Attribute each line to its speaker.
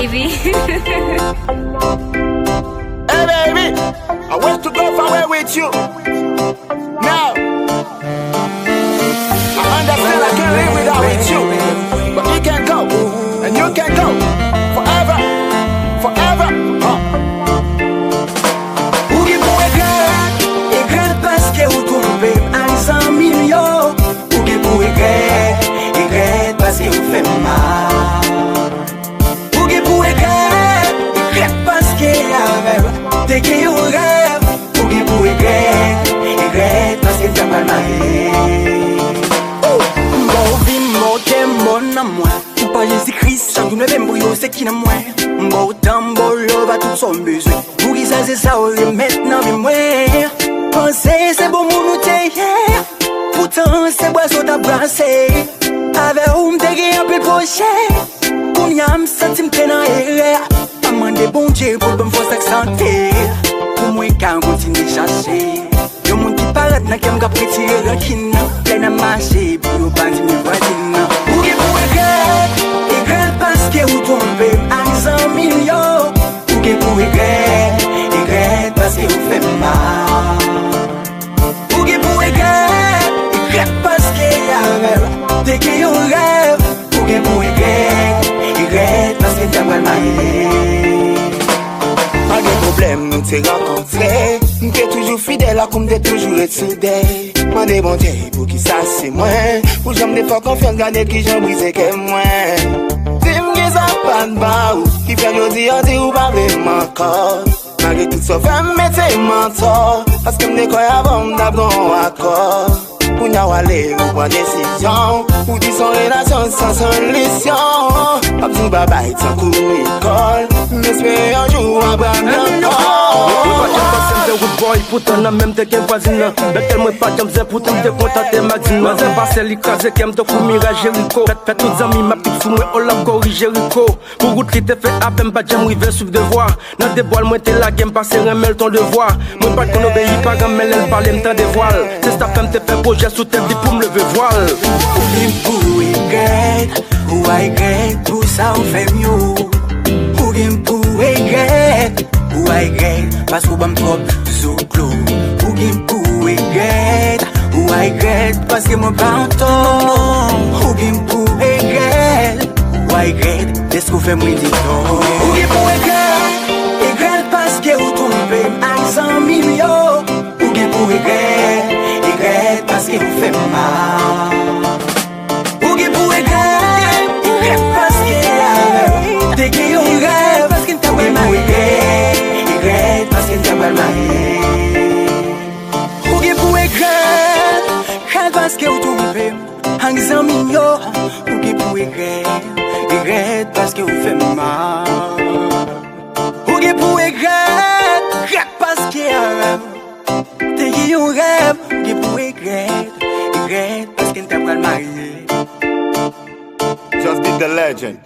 Speaker 1: baby.
Speaker 2: Hey baby, I want to go far away with you. Now, I understand I can't live without with you, but you can go, and you can go forever, forever.
Speaker 3: Ou gen pou regret paske ou trompe an milyon. Ou gen pou regret paske ou fè mal. Ou gen pou regret paske avèv te gen yon rêv. Ou gen pou regret paske t'as mal marié. Mon vie, mon thème, mon amour. Ou pas Jésus-Christ, chaque jour même bouillot, c'est qui n'a moins. Mon temps, mon love a tout son besoin. Pour qui ça c'est ça, on le maintenant, mais moi. Penser, c'est bon, mon outil, yeah. Pourtant, c'est boisson t'abrasser. Avec où m'te gagné un peu de projet. Pour n'y a m'senti m'te dans l'erreur. A mandé bon Dieu pour me faire santé. Pour moi, quand on continue de chercher. Y'a moun qui paraît n'a qu'à m'ka prétirer rancune. Plein à marcher, puis au bandit me voisine. Ou gen pou regret parce que ou trompe an million. Ou gen pou regret parce que ou fait mal. Ou gen pou regret parce que avèv te gen yon rêve. Ou gen pou regret parce que t'as mal marié.
Speaker 2: Pas de problème, nous t'es rencontré. M'te toujours fidèle à comme t'es toujours soudé. Mandez bon Dieu pour qui ça c'est moi. Pour j'aime des fois confiance, garder qui j'en brise que moi. Dis-moi que ça pas de barou. Qui fait aujourd'hui, on dit ou pas vraiment corps. Malgré tout ça, fais mettre mentor. Parce que m'dé quoi avant m'd'abon accord. Pour n'y aller ou prendre décision. Ou dis son relation sans solution. Absou babay sans coup école. M'espère un jour abandonner.
Speaker 4: Boy, pourtant n'a même te qu'un voisin. Lequel moi pas j'aime c'est pourtant te contenter Madine. Moi c'est passé l'écrasé qui aime te pour mirage Jericho. Fait toutes amis ma petite fou moi on l'a corrigé Rico. Pour route qui te fait à peine pas j'aime river sous devoir. Dans des bois moi t'es la game passer remel ton devoir. Moi pas qu'on obéit pas grand mais elle parle m'tend des voiles. C'est ta femme te fait projet sous tête dit pour me lever voile.
Speaker 3: Ou gen pou regret pour ça on fait mieux. Ou gen pou regret parce qu'on bam trop sous clou. Ou gen pou regret parce que mon pas en temps. Ou gen pou regret est-ce qu'on fait moins dit non. Ou gen pou regret parce que ou trompe an million. Ou gen pou regret parce que vous fait mal. Ou gen pou regret parce que t'es qui yon rêve parce que t'as mal marié. Parce que t'as mal marié. Ou gen pou regret parce que ou trompe an million. Ou gen pou regret parce que vous fait mal. Ou gen pou regret parce que t'es qui yon rêve. Ou gen pou regret parce que t'as mal marié.
Speaker 2: Just be the legend.